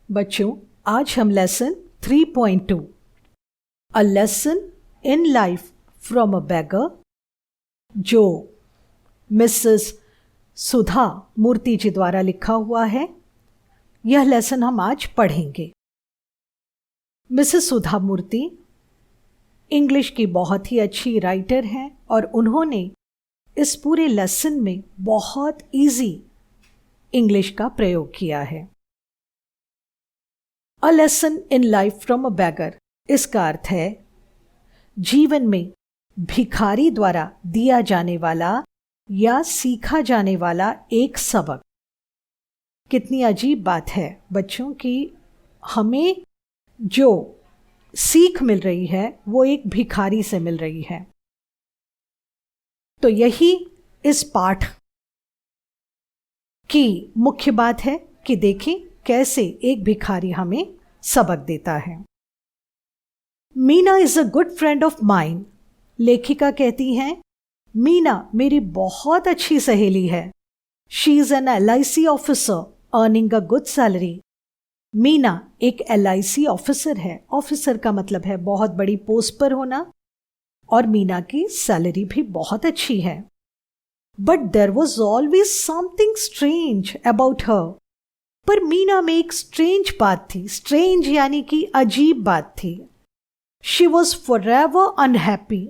बच्चों, आज हम lesson 3.2 a lesson in life from a beggar, जो मिसेस सुधा मूर्ति जी द्वारा लिखा हुआ है, यह लेसन हम आज पढ़ेंगे। मिसेस सुधा मूर्ति इंग्लिश की बहुत ही अच्छी राइटर हैं और उन्होंने इस पूरे लेसन में बहुत इजी इंग्लिश का प्रयोग किया है। A lesson in life from a beggar, इसका अर्थ है जीवन में भिखारी द्वारा दिया जाने वाला या सीखा जाने वाला एक सबक। कितनी अजीब बात है बच्चों कि हमें जो सीख मिल रही है वो एक भिखारी से मिल रही है। तो यही इस पाठ की मुख्य बात है कि देखें कैसे एक भिखारी हमें सबक देता है। Meena is a good friend of mine. लेखिका कहती हैं मीना मेरी बहुत अच्छी सहेली है। She is an LIC officer earning a good salary. Meena एक LIC ऑफिसर है। ऑफिसर का मतलब है बहुत बड़ी पोस्ट पर होना, और मीना की सैलरी भी बहुत अच्छी है। But there was always something strange about her. पर मीना में एक स्ट्रेंज बात थी। स्ट्रेंज यानी कि अजीब बात थी। She was forever unhappy.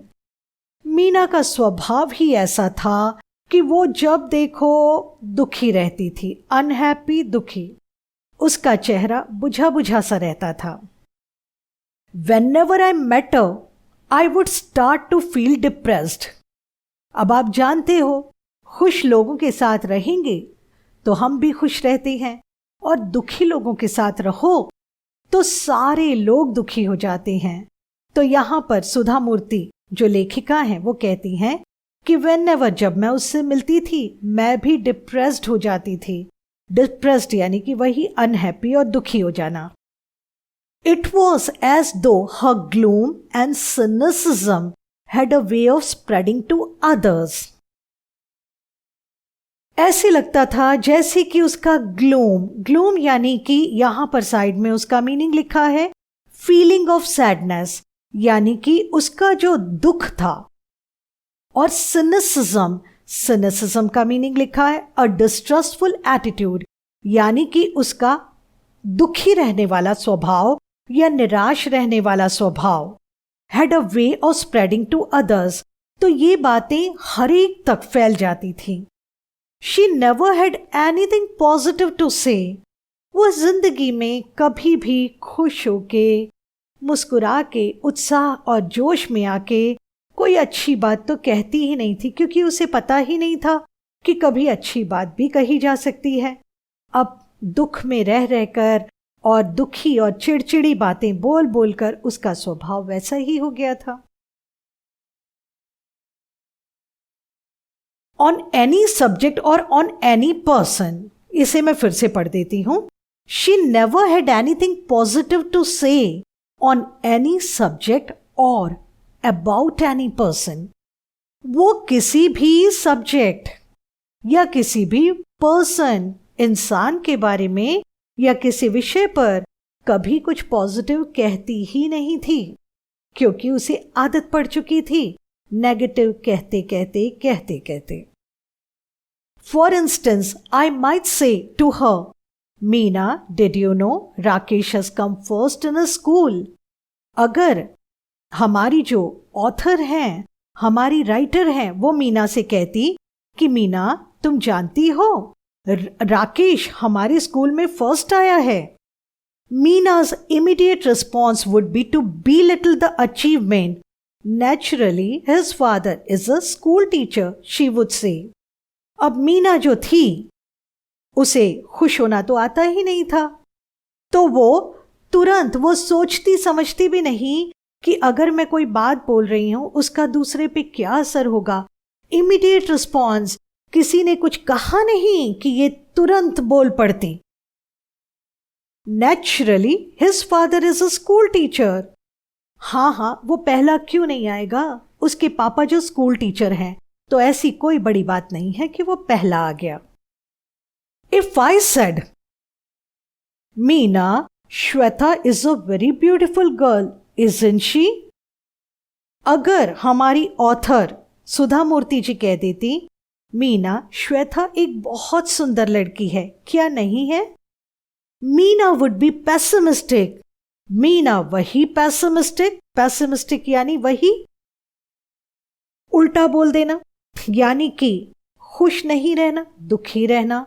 Meena का स्वभाव ही ऐसा था कि वो जब देखो दुखी रहती थी। अनहैप्पी, दुखी। उसका चेहरा बुझा बुझा सा रहता था। Whenever I met her, I would start to feel depressed. अब आप जानते हो, खुश लोगों के साथ रहेंगे तो हम भी खुश रहते हैं, और दुखी लोगों के साथ रहो तो सारे लोग दुखी हो जाते हैं। तो यहां पर सुधा मूर्ति जो लेखिका हैं वो कहती हैं कि whenever, जब मैं उससे मिलती थी, मैं भी डिप्रेस्ड हो जाती थी। डिप्रेस्ड यानी कि वही अनहैप्पी और दुखी हो जाना। It was as though her gloom and cynicism had a way of spreading to others. ऐसे लगता था जैसे कि उसका ग्लूम यानी कि यहां पर साइड में उसका मीनिंग लिखा है फीलिंग ऑफ सैडनेस, यानी कि उसका जो दुख था। और सिनिसिज्म का मीनिंग लिखा है अ डिस्ट्रस्टफुल एटीट्यूड, यानी कि उसका दुखी रहने वाला स्वभाव या निराश रहने वाला स्वभाव। Had a way of spreading to others, तो ये बातें हर एक तक फैल जाती थी। She never had anything positive to say. वो जिंदगी में कभी भी खुश होके, मुस्कुरा के, उत्साह और जोश में आके कोई अच्छी बात तो कहती ही नहीं थी, क्योंकि उसे पता ही नहीं था कि कभी अच्छी बात भी कही जा सकती है। अब दुख में रह रहकर और दुखी और चिड़चिड़ी बातें बोल बोलकर उसका स्वभाव वैसा ही हो गया था। ऑन एनी सब्जेक्ट और ऑन एनी पर्सन, इसे मैं फिर से पढ़ देती हूं। She never had anything positive to say on any subject और अबाउट एनी पर्सन। वो किसी भी सब्जेक्ट या किसी भी पर्सन, इंसान के बारे में या किसी विषय पर कभी कुछ पॉजिटिव कहती ही नहीं थी, क्योंकि उसे आदत पड़ चुकी थी नेगेटिव कहते कहते। For instance, I might say to her, Meena did you know Rakesh has come first in a school. अगर हमारी जो ऑथर हैं, हमारी राइटर हैं, वो मीना से कहती कि मीना तुम जानती हो राकेश हमारे स्कूल में फर्स्ट आया है। मीना's immediate response would be to belittle the achievement. Naturally, his father is a school teacher, she would say. अब मीना जो थी उसे खुश होना तो आता ही नहीं था, तो वो तुरंत वो सोचती समझती भी नहीं कि अगर मैं कोई बात बोल रही हूं उसका दूसरे पे क्या असर होगा। इमीडिएट रिस्पॉन्स, किसी ने कुछ कहा नहीं कि ये तुरंत बोल पड़ती। Naturally his father is a school teacher. हाँ, वो पहला क्यों नहीं आएगा, उसके पापा जो स्कूल टीचर हैं, तो ऐसी कोई बड़ी बात नहीं है कि वो पहला आ गया। If I said Meena, Shweta is a very beautiful girl, isn't she? अगर हमारी ऑथर सुधा मूर्ति जी कह देती, मीना, श्वेता एक बहुत सुंदर लड़की है, क्या नहीं है? Meena would be pessimistic. Meena वही पेसिमिस्टिक, पेसिमिस्टिक यानी वही उल्टा बोल देना, यानी कि खुश नहीं रहना, दुखी रहना।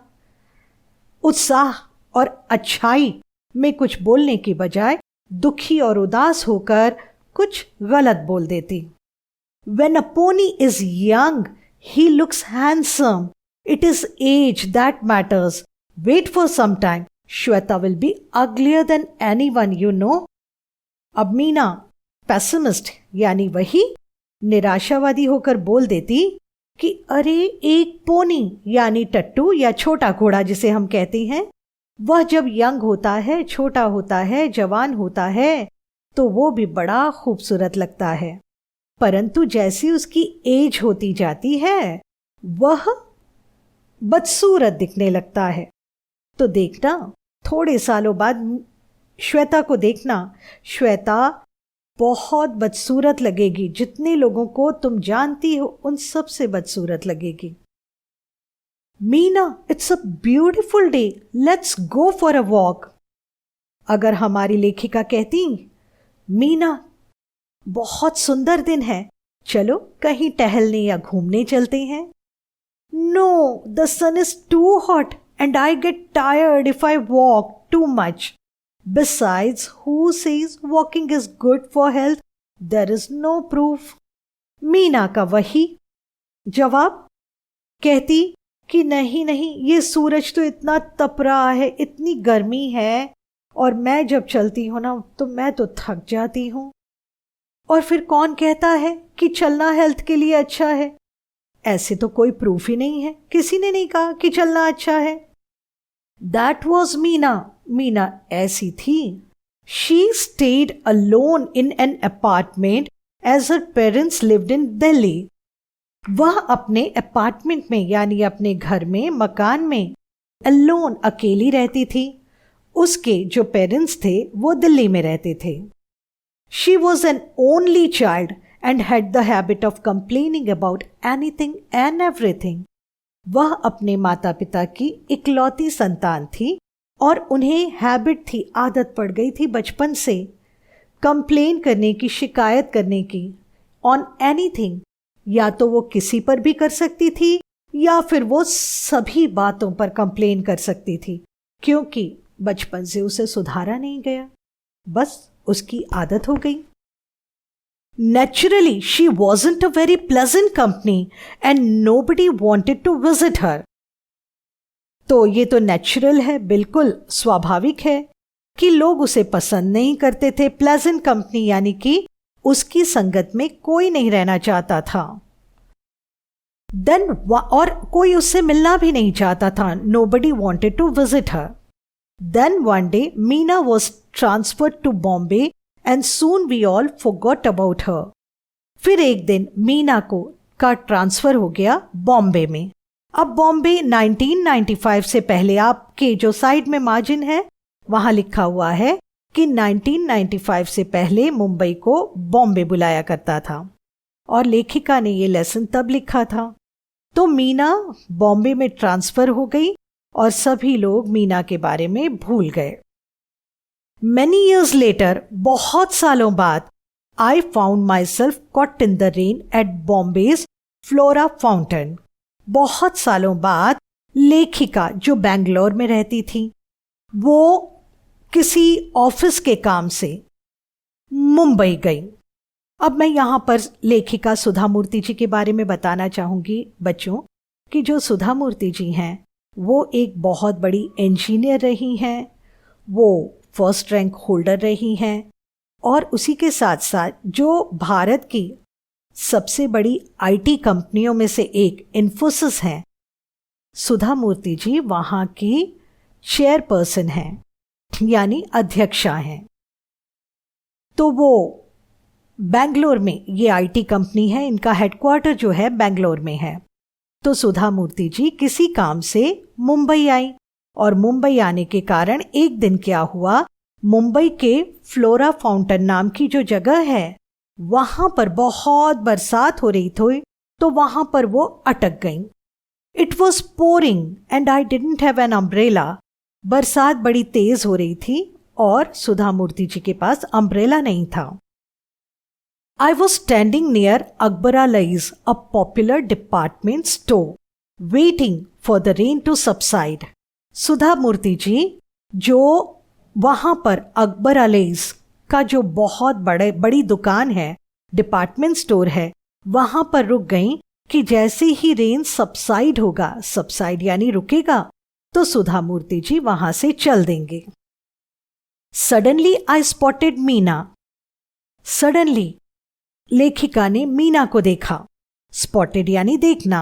उत्साह और अच्छाई में कुछ बोलने की बजाय दुखी और उदास होकर कुछ गलत बोल देती। When a pony is young, he looks handsome. It is age that matters. Wait for some time. Shweta will be uglier than anyone you know. अब मीना पेसिमिस्ट यानी वही निराशावादी होकर बोल देती कि अरे एक पोनी यानी टट्टू या छोटा घोड़ा जिसे हम कहते हैं, वह जब यंग होता है, छोटा होता है, जवान होता है तो वो भी बड़ा खूबसूरत लगता है, परंतु जैसी उसकी एज होती जाती है वह बदसूरत दिखने लगता है। तो देखना, थोड़े सालों बाद श्वेता को देखना, श्वेता बहुत बदसूरत लगेगी, जितने लोगों को तुम जानती हो उन सब से बदसूरत लगेगी। Meena, it's a beautiful day, let's go for a walk. अगर हमारी लेखिका कहती, मीना बहुत सुंदर दिन है, चलो कहीं टहलने या घूमने चलते हैं। No, the sun is too hot and I get tired if I walk too much. Besides, who says walking is good for health? There is no proof. Meena का वही जवाब, कहती कि नहीं नहीं, ये सूरज तो इतना तप रहा है, इतनी गर्मी है, और मैं जब चलती हूं ना तो मैं तो थक जाती हूं। और फिर कौन कहता है कि चलना हेल्थ के लिए अच्छा है? ऐसे तो कोई प्रूफ ही नहीं है, किसी ने नहीं कहा कि चलना अच्छा है। That was Meena. मीना ऐसी थी। She stayed alone in an apartment as her parents lived in Delhi. वह अपने अपार्टमेंट में यानी अपने घर में, मकान में alone अकेली रहती थी। उसके जो पेरेंट्स थे वो दिल्ली में रहते थे। She was an only child and had the habit of complaining about anything and everything. वह अपने माता पिता की इकलौती संतान थी और उन्हें हैबिट थी, आदत पड़ गई थी बचपन से कंप्लेन करने की, शिकायत करने की, ऑन एनीथिंग। या तो वो किसी पर भी कर सकती थी या फिर वो सभी बातों पर कंप्लेन कर सकती थी, क्योंकि बचपन से उसे सुधारा नहीं गया, बस उसकी आदत हो गई। Naturally, she wasn't a very pleasant company and nobody wanted to visit her. तो ये तो नेचुरल है, बिल्कुल स्वाभाविक है कि लोग उसे पसंद नहीं करते थे। प्लेजेंट कंपनी यानी कि उसकी संगत में कोई नहीं रहना चाहता था। देन और कोई उससे मिलना भी नहीं चाहता था। Nobody wanted to visit her. Then one day Meena was transferred to Bombay and soon we all forgot about her. फिर एक दिन मीना का ट्रांसफर हो गया बॉम्बे में। अब बॉम्बे 1995 से पहले, आपके जो साइड में मार्जिन है वहां लिखा हुआ है कि 1995 से पहले मुंबई को बॉम्बे बुलाया करता था, और लेखिका ने ये लेसन तब लिखा था। तो मीना बॉम्बे में ट्रांसफर हो गई और सभी लोग मीना के बारे में भूल गए। Many years later, बहुत सालों बाद, I found myself caught in the rain at Bombay's Flora Fountain. बहुत सालों बाद लेखिका जो बैंगलोर में रहती थी, वो किसी ऑफिस के काम से मुंबई गई। अब मैं यहाँ पर लेखिका सुधा मूर्ति जी के बारे में बताना चाहूँगी बच्चों कि जो सुधा मूर्ति जी हैं वो एक बहुत बड़ी इंजीनियर रही हैं, वो फर्स्ट रैंक होल्डर रही हैं, और उसी के साथ साथ जो भारत की सबसे बड़ी आईटी कंपनियों में से एक इन्फोसिस है, सुधा मूर्ति जी वहाँ की चेयरपर्सन हैं यानी अध्यक्षा हैं। तो वो बेंगलोर में, ये आईटी कंपनी है, इनका हेडक्वार्टर जो है बेंगलोर में है। तो सुधा मूर्ति जी किसी काम से मुंबई आई और मुंबई आने के कारण एक दिन क्या हुआ, मुंबई के फ्लोरा फाउंटेन नाम की जो जगह है वहां पर बहुत बरसात हो रही थी, तो वहां पर वो अटक गईं। It was pouring and I didn't have an umbrella. बरसात बड़ी तेज हो रही थी और सुधा मूर्ति जी के पास अम्ब्रेला नहीं था। I was standing near Akbaralai's, a popular department store, waiting for the rain to subside. सुधा मूर्ति जी जो वहां पर अकबरालैज का जो बहुत बड़ी दुकान है, डिपार्टमेंट स्टोर है, वहां पर रुक गईं कि जैसे ही रेन सबसाइड होगा, सबसाइड यानी रुकेगा, तो सुधा मूर्ति जी वहां से चल देंगे। Suddenly I spotted Meena. Suddenly लेखिका ने मीना को देखा। स्पॉटेड यानी देखना।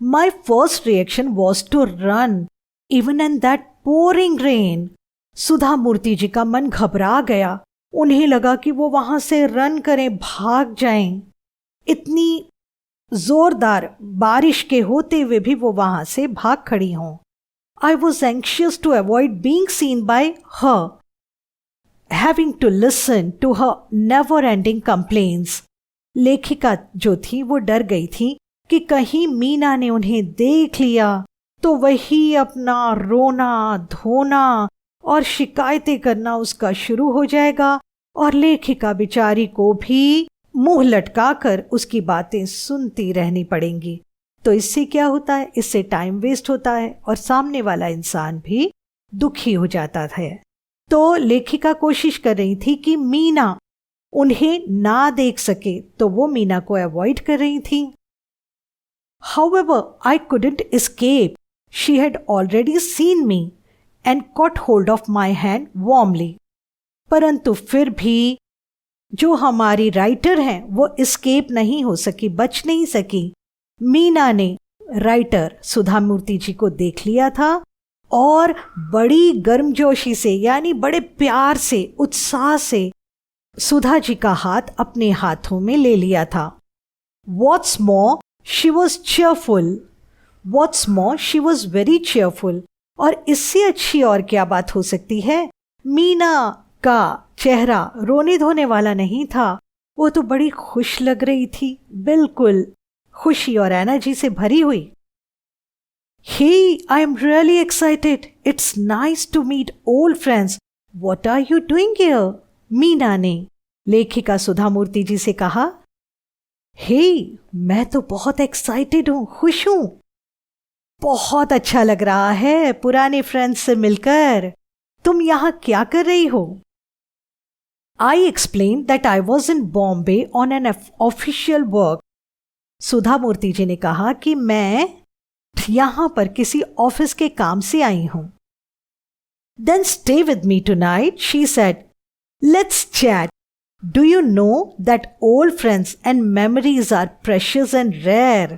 My first reaction was to run even in that pouring rain. Sudha Murty ji का मन घबरा गया। उन्हें लगा कि वो वहां से रन करें, भाग जाएं। इतनी जोरदार बारिश के होते हुए भी वो वहां से भाग खड़ी हों। I was anxious to avoid being seen by her, having to listen to her never ending complaints. लेखिका जो थी वो डर गई थी कि कहीं मीना ने उन्हें देख लिया तो वही अपना रोना धोना और शिकायतें करना उसका शुरू हो जाएगा और लेखिका बेचारी को भी मुंह लटकाकर उसकी बातें सुनती रहनी पड़ेंगी। तो इससे क्या होता है, इससे टाइम वेस्ट होता है और सामने वाला इंसान भी दुखी हो जाता है। तो लेखिका कोशिश कर रही थी कि मीना उन्हें ना देख सके, तो वो मीना को अवॉइड कर रही थी। However, I couldn't escape. She had already seen me and caught hold of my hand warmly. परंतु फिर भी जो हमारी राइटर हैं वो एस्केप नहीं हो सकी, बच नहीं सकी। मीना ने राइटर सुधा मूर्ति जी को देख लिया था और बड़ी गर्मजोशी से यानी बड़े प्यार से, उत्साह से सुधा जी का हाथ अपने हाथों में ले लिया था। What's more, she was cheerful. What's more, she was very cheerful. और इससे अच्छी और क्या बात हो सकती है। मीना का चेहरा रोने धोने वाला नहीं था, वो तो बड़ी खुश लग रही थी, बिल्कुल खुशी और एनर्जी से भरी हुई। Hey, I am really excited. It's nice to meet old friends. What are you doing here? Meena ने लेखिका सुधा मूर्ति जी से कहा। हे, मैं तो बहुत एक्साइटेड हूं, खुश हूं। बहुत अच्छा लग रहा है पुराने फ्रेंड्स से मिलकर। तुम यहां क्या कर रही हो? I explained that I was in Bombay on an official work. सुधा मूर्ति जी ने कहा कि मैं यहां पर किसी ऑफिस के काम से आई हूं। Then stay with me tonight, she said. Let's chat. Do you know that old friends and memories are precious and rare?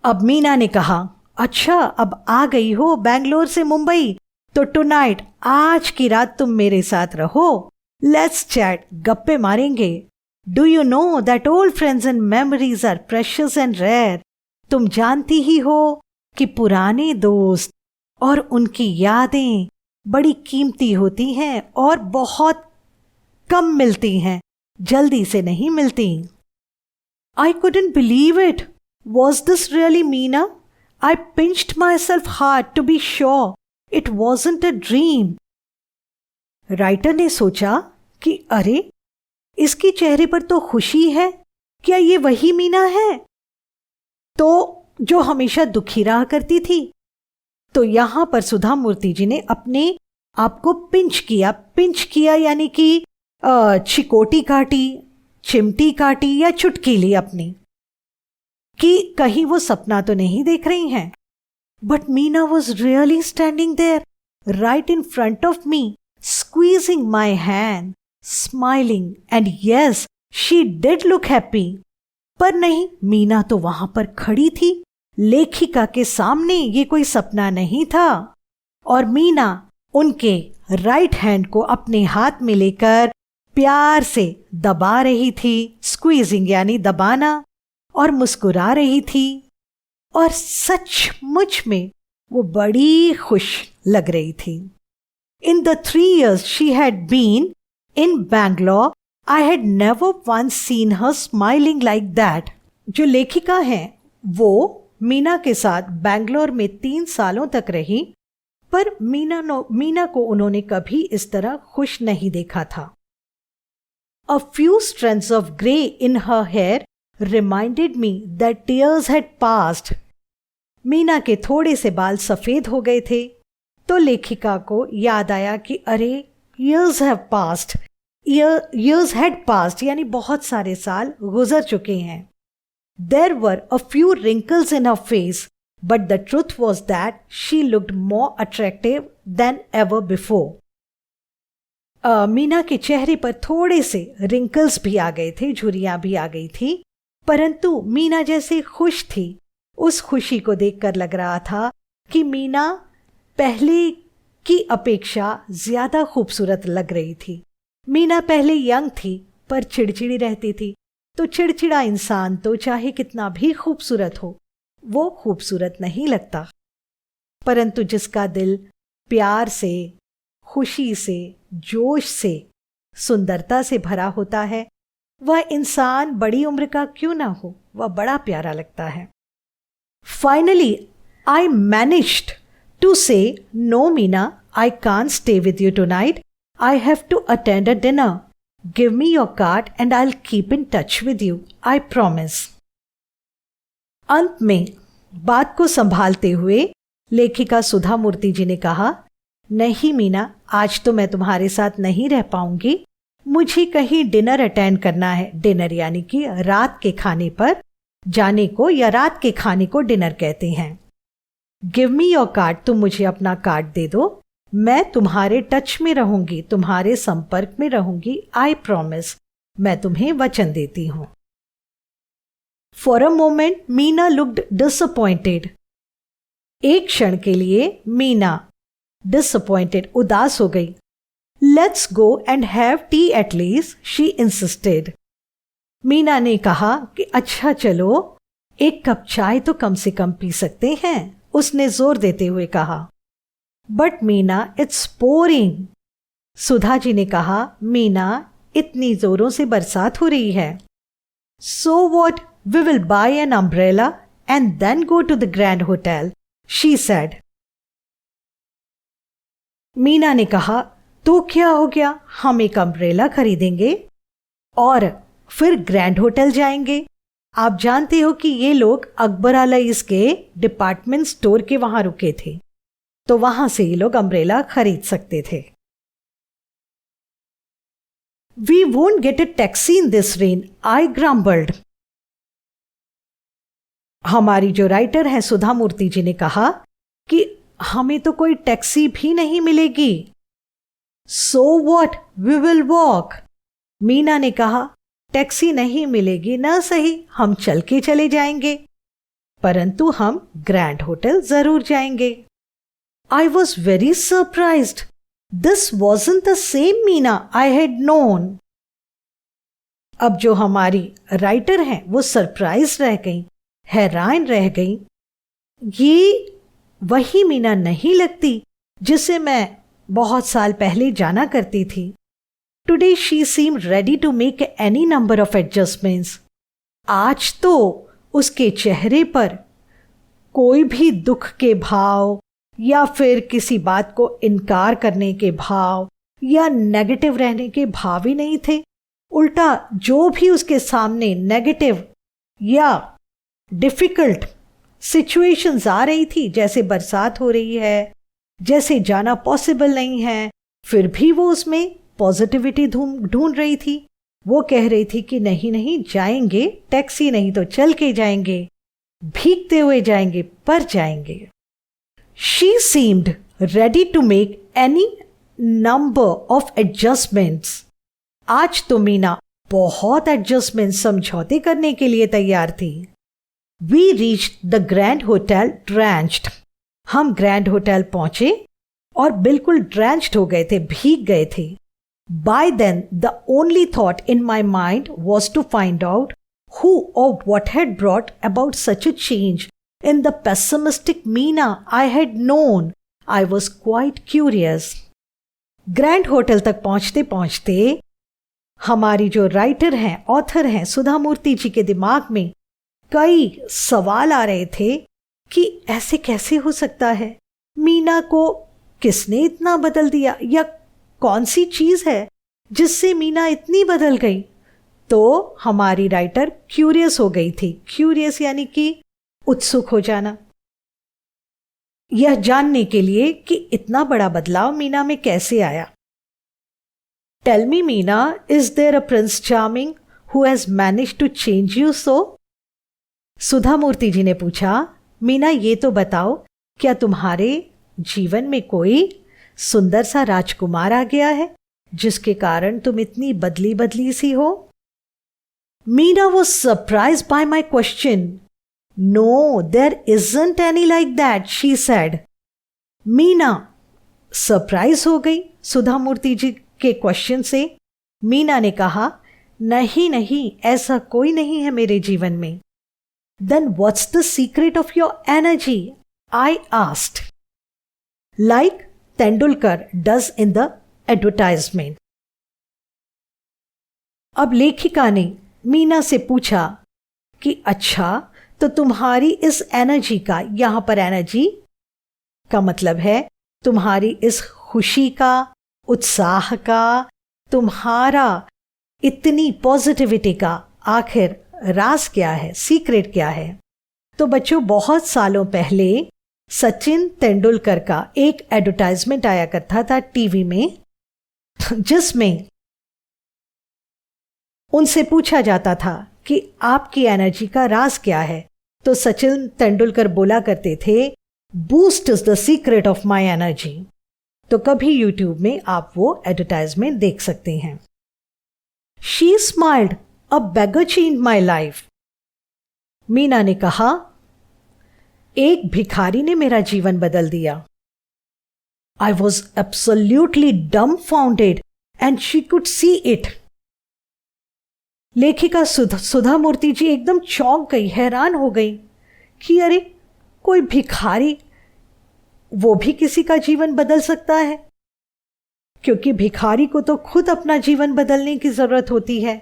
अब मीना ने कहा, अच्छा अब आ गई हो बैंगलोर से मुंबई, तो टुनाइट आज की रात तुम मेरे साथ रहो। लेट्स चैट, गप्पे मारेंगे। Do you know that old friends and memories are precious and rare. तुम जानती ही हो कि पुराने दोस्त और उनकी यादें बड़ी कीमती होती हैं और बहुत कम मिलती हैं, जल्दी से नहीं मिलती। आई couldn't believe it. Was this really Meena? I pinched myself hard to be sure it wasn't a dream. Writer ने सोचा कि अरे, इसके चेहरे पर तो खुशी है, क्या ये वही मीना है तो जो हमेशा दुखी रहा करती थी? तो यहां पर सुधा मूर्ति जी ने अपने आप को पिंच किया यानी कि चिकोटी काटी, चिमटी काटी या चुटकी ली अपनी, कि कहीं वो सपना तो नहीं देख रही हैं। But Meena was really standing there right in front of me, squeezing my hand, smiling, and yes she did look happy. पर नहीं, मीना तो वहां पर खड़ी थी लेखिका के सामने, ये कोई सपना नहीं था। और मीना उनके राइट हैंड को अपने हाथ में लेकर प्यार से दबा रही थी, स्क्वीजिंग यानी दबाना, और मुस्कुरा रही थी। और सचमुच में वो बड़ी खुश लग रही थी। In the 3 years she had been in Bangalore, I had never once seen her smiling like that. जो लेखिका हैं वो मीना के साथ बैंगलोर में 3 सालों तक रही, पर मीना को उन्होंने कभी इस तरह खुश नहीं देखा था। A few strands of grey in her hair reminded me that tears had passed. Meena के थोड़े से बाल सफेद हो गए थे तो लेखिका को याद आया कि अरे years had passed यानी बहुत सारे साल गुजर चुके हैं। There were a few wrinkles in her face, but the truth was that she looked more attractive than ever before. Meena के चेहरे पर थोड़े से रिंकल्स भी आ गए थे, झुर्रियां भी आ गई थी, परंतु मीना जैसे खुश थी, उस खुशी को देखकर लग रहा था कि मीना पहले की अपेक्षा ज्यादा खूबसूरत लग रही थी। मीना पहले यंग थी पर चिड़चिड़ी रहती थी, तो चिड़चिड़ा इंसान तो चाहे कितना भी खूबसूरत हो वो खूबसूरत नहीं लगता, परंतु जिसका दिल प्यार से, खुशी से, जोश से, सुंदरता से भरा होता है वह इंसान बड़ी उम्र का क्यों ना हो वह बड़ा प्यारा लगता है। Finally I managed to say no Meena, I can't stay with you tonight, I have to attend a dinner, give me your card and I will keep in touch with you, I promise. अंत में बात को संभालते हुए लेखिका सुधा मूर्ति जी ने कहा, नहीं मीना, आज तो मैं तुम्हारे साथ नहीं रह पाऊंगी, मुझे कहीं डिनर अटेंड करना है। डिनर यानी कि रात के खाने पर जाने को या रात के खाने को डिनर कहते हैं। गिव मी योर कार्ड, तुम मुझे अपना कार्ड दे दो, मैं तुम्हारे टच में रहूंगी, तुम्हारे संपर्क में रहूंगी, आई प्रॉमिस, मैं तुम्हें वचन देती हूं। For a moment Meena looked disappointed, एक क्षण के लिए मीना डिसअपॉइंटेड, उदास हो गई। Let's go and have T at least, she insisted. Meena ने कहा कि अच्छा चलो, एक कप चाय तो कम से कम पी सकते हैं, उसने जोर देते हुए कहा। But Meena, it's pouring, Sudha ji ने कहा, मीना, इतनी जोरों से बरसात हो रही है। So what, we will buy an umbrella and then go to the grand hotel, she said. Meena ने कहा, तो क्या हो गया, हम एक अम्ब्रेला खरीदेंगे और फिर ग्रैंड होटल जाएंगे। आप जानते हो कि ये लोग अकबर आलईस के डिपार्टमेंट स्टोर के वहां रुके थे, तो वहां से ये लोग अम्ब्रेला खरीद सकते थे। We won't get a taxi in this rain, I grumbled. हमारी जो राइटर है सुधा मूर्ति जी ने कहा कि हमें तो कोई टैक्सी भी नहीं मिलेगी। So what, we will walk. Meena ने कहा, टैक्सी नहीं मिलेगी ना सही, हम चल के चले जाएंगे, परंतु हम ग्रैंड होटल जरूर जाएंगे। I was very surprised, this wasn't the same Meena I had known. अब जो हमारी राइटर हैं वो सरप्राइज रह गई, हैरान रह गई। ये वही मीना नहीं लगती जिसे मैं बहुत साल पहले जाना करती थी। Today she seem ready to make any number of adjustments. आज तो उसके चेहरे पर कोई भी दुख के भाव या फिर किसी बात को इनकार करने के भाव या नेगेटिव रहने के भाव ही नहीं थे। उल्टा जो भी उसके सामने नेगेटिव या डिफिकल्ट सिचुएशंस आ रही थी, जैसे बरसात हो रही है, जैसे जाना पॉसिबल नहीं है, फिर भी वो उसमें पॉजिटिविटी ढूंढ रही थी। वो कह रही थी कि नहीं नहीं जाएंगे, टैक्सी नहीं तो चल के जाएंगे, भीगते हुए जाएंगे पर जाएंगे। She seemed ready to make any number of adjustments. आज तो मीना बहुत एडजस्टमेंट, समझौते करने के लिए तैयार थी। We reached the Grand Hotel drenched. हम ग्रैंड होटल पहुंचे और बिल्कुल drenched हो गए थे, भीग गए थे। By then, the only thought in my mind was to find out who or what had brought about such a change In the pessimistic Meena I had known, I was quite curious. Grand hotel तक पहुंचते पहुंचते हमारी जो writer हैं, author हैं, सुधा मूर्ति जी के दिमाग में कई सवाल आ रहे थे कि ऐसे कैसे हो सकता है, मीना को किसने इतना बदल दिया, या कौन सी चीज है जिससे मीना इतनी बदल गई। तो हमारी राइटर क्यूरियस हो गई थी। क्यूरियस यानी कि उत्सुक हो जाना, यह जानने के लिए कि इतना बड़ा बदलाव मीना में कैसे आया। Tell me Meena, is there a prince charming who has managed to change you so? Sudha Murty ji ने पूछा, मीना ये तो बताओ, क्या तुम्हारे जीवन में कोई सुंदर सा राजकुमार आ गया है जिसके कारण तुम इतनी बदली बदली सी हो? Meena was surprise by my question. No, there isn't any like that, she said. Meena surprise हो गई सुधा मूर्ति जी के क्वेश्चन से। मीना ने कहा, नहीं नहीं, ऐसा कोई नहीं है मेरे जीवन में। Then what's the secret of your energy? I asked, like Tendulkar does in the advertisement. अब लेखिका ने मीना से पूछा कि अच्छा, तो तुम्हारी इस एनर्जी का, यहां पर एनर्जी का मतलब है तुम्हारी इस खुशी का, उत्साह का, तुम्हारा इतनी पॉजिटिविटी का आखिर राज क्या है, सीक्रेट क्या है? तो बच्चों, बहुत सालों पहले सचिन तेंदुलकर का एक एडवर्टाइजमेंट आया करता था टीवी में, जिसमें उनसे पूछा जाता था कि आपकी एनर्जी का राज क्या है। तो सचिन तेंदुलकर बोला करते थे, boost is the secret of my energy. तो कभी यूट्यूब में आप वो एडवर्टाइजमेंट देख सकते हैं। She smiled, a beggar changed my life. Meena ने कहा, एक भिखारी ने मेरा जीवन बदल दिया। I was absolutely डम्बफाउंडेड and she could see it. लेखिका सुधा मूर्ति जी एकदम चौंक गई, हैरान हो गई कि अरे, कोई भिखारी, वो भी किसी का जीवन बदल सकता है? क्योंकि भिखारी को तो खुद अपना जीवन बदलने की जरूरत होती है,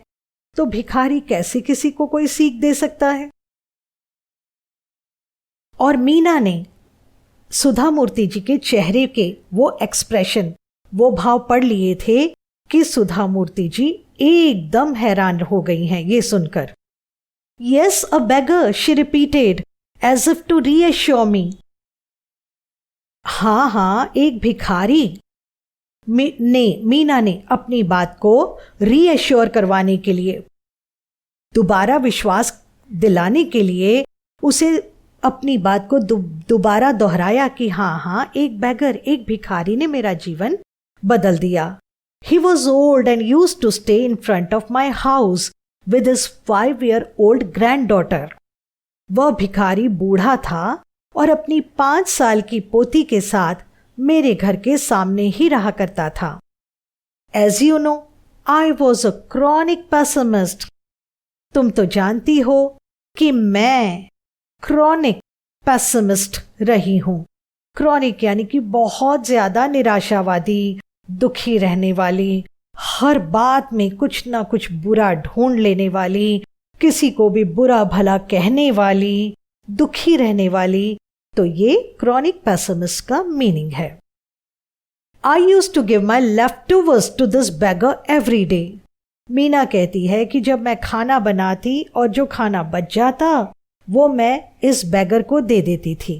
तो भिखारी कैसे किसी को कोई सीख दे सकता है? और मीना ने सुधा मूर्ति जी के चेहरे के वो एक्सप्रेशन, वो भाव पढ़ लिए थे कि सुधा मूर्ति जी एकदम हैरान हो गई हैं ये सुनकर। Yes, a beggar, she repeated as if to reassure me. हाँ हाँ, एक भिखारी मीना ने अपनी बात को रीअश्योर करवाने के लिए, दोबारा विश्वास दिलाने के लिए उसे अपनी बात को दोबारा दोहराया कि हाँ हाँ, एक बेगर, एक भिखारी ने मेरा जीवन बदल दिया। He was old and used to stay in front of my house with his 5-year-old granddaughter. वह भिखारी बूढ़ा था और अपनी 5 साल की पोती के साथ मेरे घर के सामने ही रहा करता था। As you know, I was a chronic pessimist. तुम तो जानती हो कि मैं क्रॉनिक पेसिमिस्ट रही हूं। क्रॉनिक यानी कि बहुत ज्यादा निराशावादी, दुखी रहने वाली, हर बात में कुछ ना कुछ बुरा ढूंढ लेने वाली, किसी को भी बुरा भला कहने वाली, दुखी रहने वाली। तो ये क्रॉनिक पेसिमिस्ट का मीनिंग है। I used to give my leftovers to this beggar every day. Meena कहती है कि जब मैं खाना बनाती और जो खाना बच जाता वो मैं इस बेगर को दे देती थी।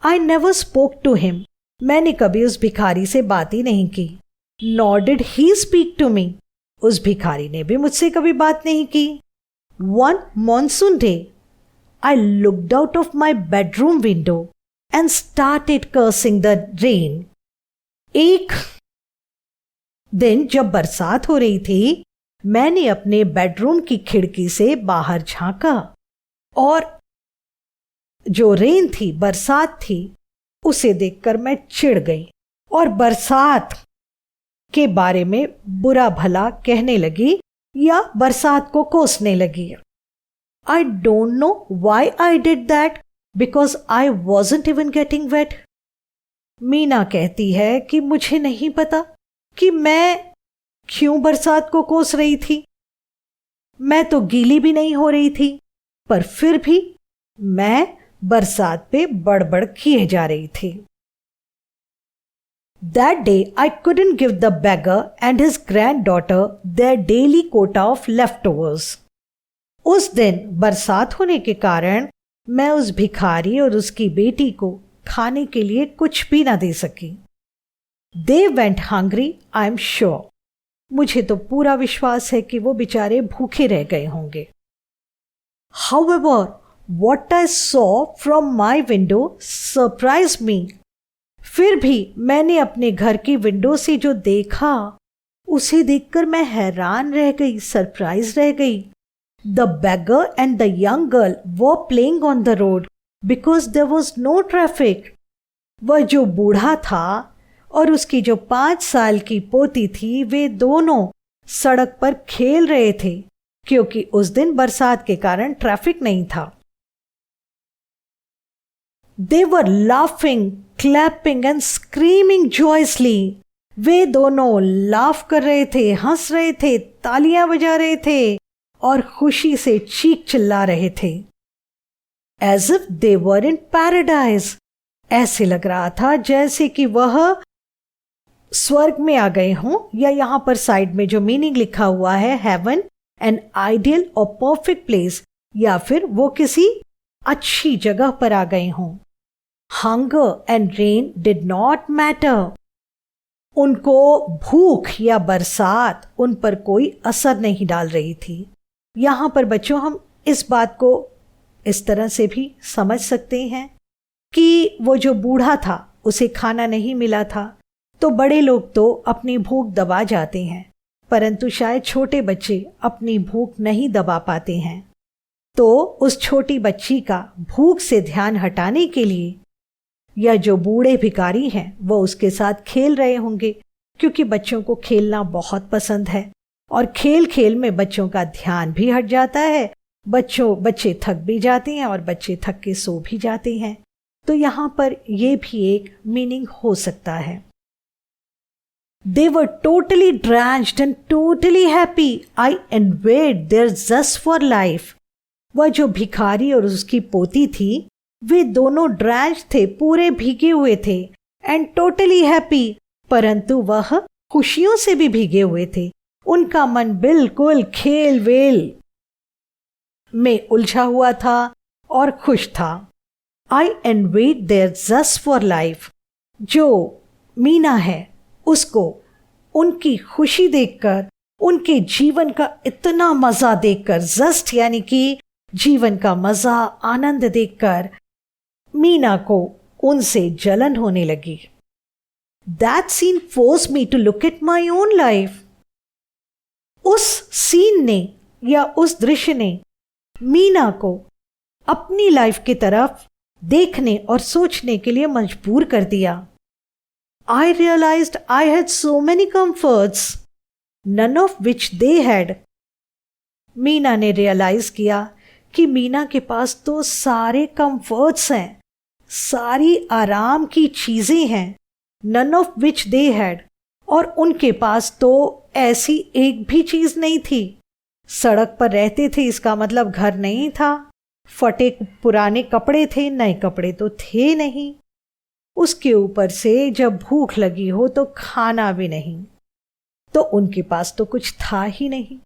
I never spoke to him. मैंने कभी उस भिखारी से बात ही नहीं की। Nor did he speak to me. उस भिखारी ने भी मुझसे कभी बात नहीं की। One monsoon day I looked out of my bedroom window and started cursing the rain. एक दिन जब बरसात हो रही थी, मैंने अपने बेडरूम की खिड़की से बाहर झांका और जो रेन थी, बरसात थी, उसे देखकर मैं चिढ़ गई और बरसात के बारे में बुरा भला कहने लगी या बरसात को कोसने लगी। I don't know why I did that, because I wasn't even getting wet. Meena कहती है कि मुझे नहीं पता कि मैं क्यों बरसात को कोस रही थी। मैं तो गीली भी नहीं हो रही थी, पर फिर भी मैं बरसात पे बड़बड़ किए जा रही थी। That day I couldn't give the beggar and his granddaughter their daily quota of leftovers. उस दिन बरसात होने के कारण मैं उस भिखारी और उसकी बेटी को खाने के लिए कुछ भी ना दे सकी। They went hungry, I am sure. मुझे तो पूरा विश्वास है कि वो बेचारे भूखे रह गए होंगे। However, what I saw from my window surprised me. फिर भी मैंने अपने घर की विंडो से जो देखा उसे देखकर मैं हैरान रह गई, सरप्राइज रह गई। The beggar and the young girl were playing on the road because there was no traffic. वह जो बूढ़ा था और उसकी जो 5 साल की पोती थी, वे दोनों सड़क पर खेल रहे थे क्योंकि उस दिन बरसात के कारण ट्रैफिक नहीं था। They were laughing, clapping and screaming joyously. वे दोनों लाफ कर रहे थे, हंस रहे थे, तालियां बजा रहे थे और खुशी से चीख चिल्ला रहे थे। As if they were in paradise. ऐसे लग रहा था जैसे कि वह स्वर्ग में आ गए हों, या यहां पर साइड में जो मीनिंग लिखा हुआ है हेवन, एन आइडियल और परफेक्ट प्लेस, या फिर वो किसी अच्छी जगह पर आ गए हों। Hunger and rain did not matter. उनको भूख या बरसात उन पर कोई असर नहीं डाल रही थी। यहां पर बच्चों हम इस बात को इस तरह से भी समझ सकते हैं कि वो जो बूढ़ा था उसे खाना नहीं मिला था, तो बड़े लोग तो अपनी भूख दबा जाते हैं, परंतु शायद छोटे बच्चे अपनी भूख नहीं दबा पाते हैं। तो उस छोटी बच्ची का भूख से ध्यान हटाने के लिए या जो बूढ़े भिखारी हैं वो उसके साथ खेल रहे होंगे, क्योंकि बच्चों को खेलना बहुत पसंद है और खेल खेल में बच्चों का ध्यान भी हट जाता है। बच्चे थक भी जाते हैं और बच्चे थक के सो भी जाते हैं। तो यहाँ पर ये भी एक मीनिंग हो सकता है। They were totally drenched and totally happy. I envied their zest for life. वह जो भिखारी और उसकी पोती थी, वे दोनों ड्रैंच थे, पूरे भीगे हुए थे, एंड टोटली हैप्पी, परंतु वह खुशियों से भी भीगे हुए थे। उनका मन बिल्कुल खेल वेल में उलझा हुआ था और खुश था। I envied their zest for life. जो मीना है उसको उनकी खुशी देखकर, उनके जीवन का इतना मजा देखकर, जस्ट यानी कि जीवन का मजा, आनंद देखकर मीना को उनसे जलन होने लगी। That scene forced me to look at my own life. उस सीन ने या उस दृश्य ने मीना को अपनी लाइफ की तरफ देखने और सोचने के लिए मजबूर कर दिया। I realized I had so many comforts, none of which they had. Meena ने रियलाइज किया कि मीना के पास तो सारे कंफर्ट्स हैं, सारी आराम की चीजें हैं, none of which they had, और उनके पास तो ऐसी एक भी चीज नहीं थी। सड़क पर रहते थे, इसका मतलब घर नहीं था, फटे पुराने कपड़े थे, नए कपड़े तो थे नहीं, उसके ऊपर से जब भूख लगी हो तो खाना भी नहीं, तो उनके पास तो कुछ था ही नहीं।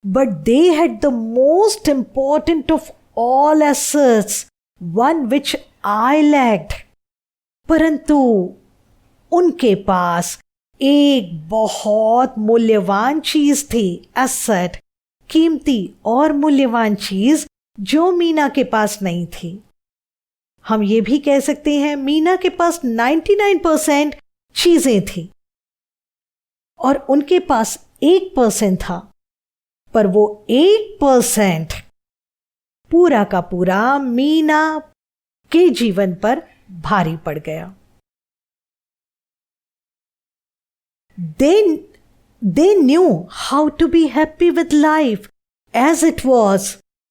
But they had the most important of all assets, one which I lacked. परंतु उनके पास एक बहुत मूल्यवान चीज थी, एसेट, कीमती और मूल्यवान चीज जो मीना के पास नहीं थी। हम ये भी कह सकते हैं मीना के पास 99% चीजें थी और उनके पास 1% था, पर वो 1% पूरा का पूरा मीना के जीवन पर भारी पड़ गया। They knew how to be happy with life as it was.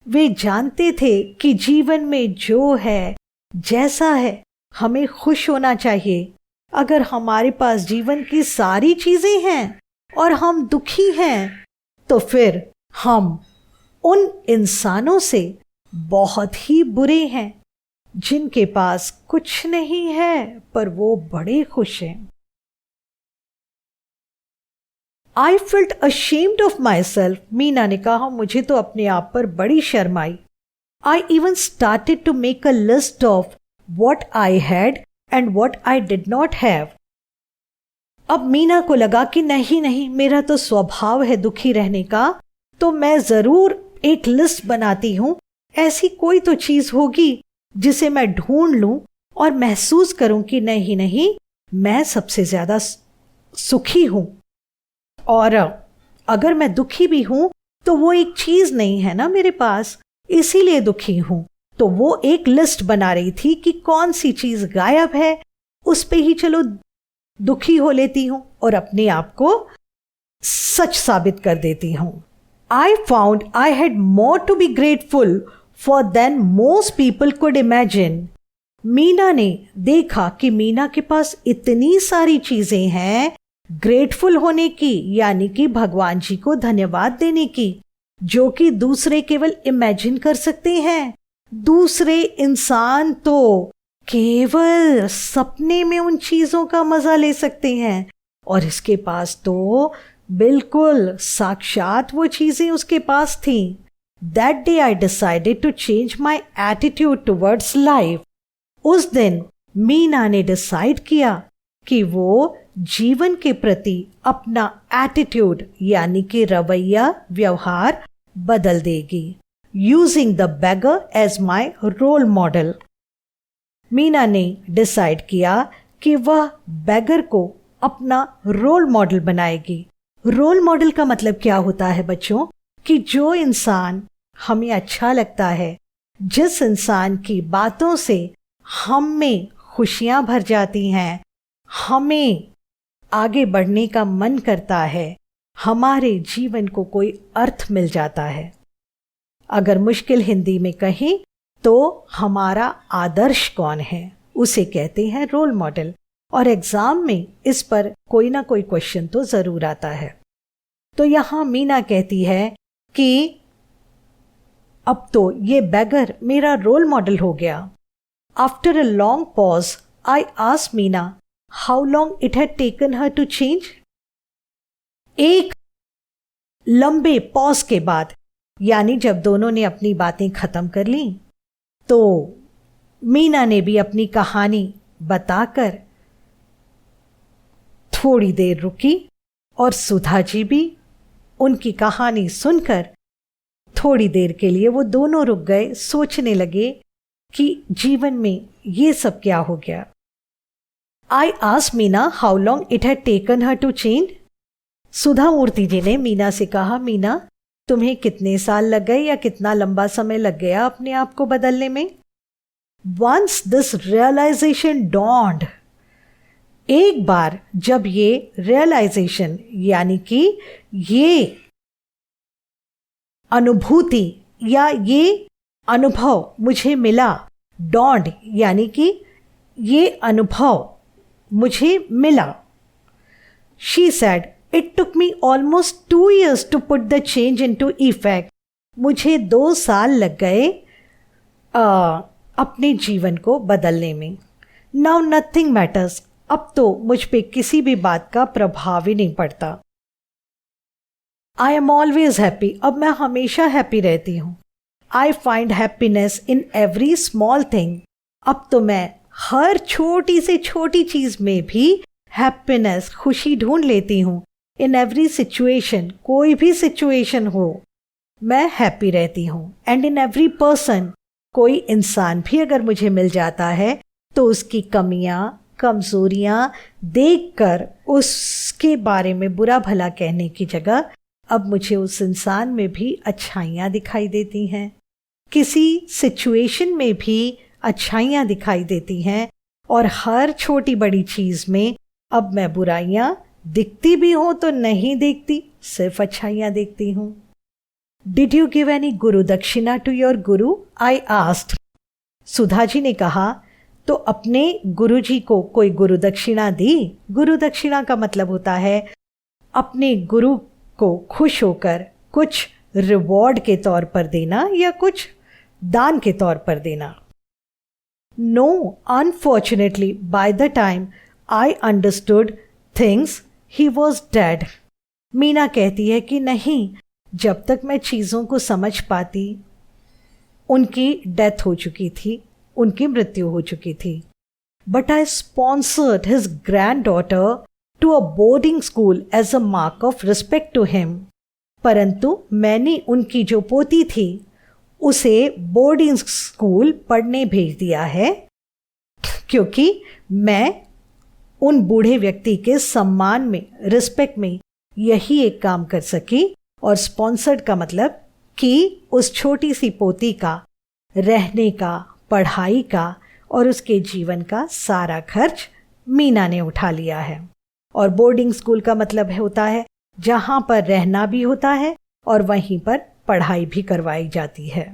वे जानते थे कि जीवन में जो है, जैसा है, हमें खुश होना चाहिए। अगर हमारे पास जीवन की सारी चीजें हैं और हम दुखी हैं, तो फिर हम उन इंसानों से बहुत ही बुरे हैं जिनके पास कुछ नहीं है पर वो बड़े खुश हैं। I felt ashamed of myself. Meena ने कहा, मुझे तो अपने आप पर बड़ी शर्म आई। I even started to make a list of what I had and what I did not have. अब मीना को लगा कि नहीं नहीं, मेरा तो स्वभाव है दुखी रहने का, तो मैं जरूर एक लिस्ट बनाती हूं। ऐसी कोई तो चीज होगी जिसे मैं ढूंढ लूं और महसूस करूं कि नहीं नहीं, मैं सबसे ज्यादा सुखी हूं। और अगर मैं दुखी भी हूं तो वो एक चीज नहीं है ना मेरे पास, इसीलिए दुखी हूं। तो वो एक लिस्ट बना रही थी कि कौन सी चीज गायब है, उस पे ही चलो दुखी हो लेती हूं और अपने आप को सच साबित कर देती हूं। I found I had more to be grateful for than most people could imagine. Meena ने देखा कि मीना के पास इतनी सारी चीजें हैं ग्रेटफुल होने की, यानी कि भगवान जी को धन्यवाद देने की, जो कि दूसरे केवल इमेजिन कर सकते हैं। दूसरे इंसान तो केवल सपने में उन चीजों का मजा ले सकते हैं, और इसके पास तो बिल्कुल साक्षात वो चीजें उसके पास थी। That day I decided to change my attitude towards life. उस दिन मीना ने डिसाइड किया कि वो जीवन के प्रति अपना एटीट्यूड यानी कि रवैया, व्यवहार बदल देगी। Using the beggar as my role model. Meena ने डिसाइड किया कि वह बेगर को अपना रोल मॉडल बनाएगी। रोल मॉडल का मतलब क्या होता है बच्चों, कि जो इंसान हमें अच्छा लगता है, जिस इंसान की बातों से हम में खुशियां भर जाती हैं, हमें आगे बढ़ने का मन करता है, हमारे जीवन को कोई अर्थ मिल जाता है। अगर मुश्किल हिंदी में कहें तो हमारा आदर्श कौन है, उसे कहते हैं रोल मॉडल। और एग्जाम में इस पर कोई ना कोई क्वेश्चन तो जरूर आता है। तो यहां मीना कहती है कि अब तो ये बेगर मेरा रोल मॉडल हो गया। After a long pause I asked Meena how long it had taken her to change. एक लंबे पॉज के बाद, यानी जब दोनों ने अपनी बातें खत्म कर ली, तो मीना ने भी अपनी कहानी बताकर थोड़ी देर रुकी और सुधा जी भी उनकी कहानी सुनकर थोड़ी देर के लिए वो दोनों रुक गए, सोचने लगे कि जीवन में ये सब क्या हो गया। I asked Meena how long it had taken her to change. Sudha Murty ji ने मीना से कहा, मीना तुम्हें कितने साल लग गए या कितना लंबा समय लग गया अपने आप को बदलने में। वंस दिस रियलाइजेशन dawned, एक बार जब ये रियलाइजेशन यानी कि ये अनुभूति या ये अनुभव मुझे मिला, dawned यानी कि ये अनुभव मुझे मिला। She said, It took me almost 2 years to put the change into effect. मुझे 2 साल लग गए अपने जीवन को बदलने में। Now nothing matters. अब तो मुझ पे किसी भी बात का प्रभाव ही नहीं पड़ता। I am always happy. अब मैं हमेशा हैप्पी रहती हूँ। I find happiness in every small thing. अब तो मैं हर छोटी से छोटी चीज में भी हैप्पीनेस, खुशी ढूंढ लेती हूँ। इन एवरी सिचुएशन, कोई भी सिचुएशन हो, मैं हैप्पी रहती हूँ। एंड इन एवरी पर्सन, कोई इंसान भी अगर मुझे मिल जाता है तो उसकी कमियां, कमजोरियां देखकर उसके बारे में बुरा भला कहने की जगह अब मुझे उस इंसान में भी अच्छाइयाँ दिखाई देती हैं। किसी सिचुएशन में भी अच्छाइयाँ दिखाई देती हैं और हर छोटी बड़ी चीज़ में अब मैं बुराइयाँ दिखती भी हूँ तो नहीं देखती, सिर्फ अच्छाइयाँ देखती हूँ। डिड यू गिव एनी गुरु दक्षिणा to your Guru? I asked. Sudha ji ने कहा, तो अपने गुरु जी को कोई गुरु दक्षिणा दी? गुरु दक्षिणा का मतलब होता है अपने गुरु को खुश होकर कुछ रिवॉर्ड के तौर पर देना या कुछ दान के तौर पर देना। No, unfortunately by the time I understood things he was dead. Meena कहती है कि नहीं, जब तक मैं चीज़ों को समझ पाती उनकी डेथ हो चुकी थी, उनकी मृत्यु हो चुकी थी। But I sponsored his granddaughter to a boarding school as a mark of respect to him. परंतु मैंने उनकी जो पोती थी उसे बोर्डिंग स्कूल पढ़ने भेज दिया है, क्योंकि मैं उन बूढ़े व्यक्ति के सम्मान में, रिस्पेक्ट में यही एक काम कर सकी। और स्पॉन्सर्ड का मतलब कि उस छोटी सी पोती का रहने का, पढ़ाई का और उसके जीवन का सारा खर्च मीना ने उठा लिया है। और बोर्डिंग स्कूल का मतलब होता है जहाँ पर रहना भी होता है और वहीं पर पढ़ाई भी करवाई जाती है।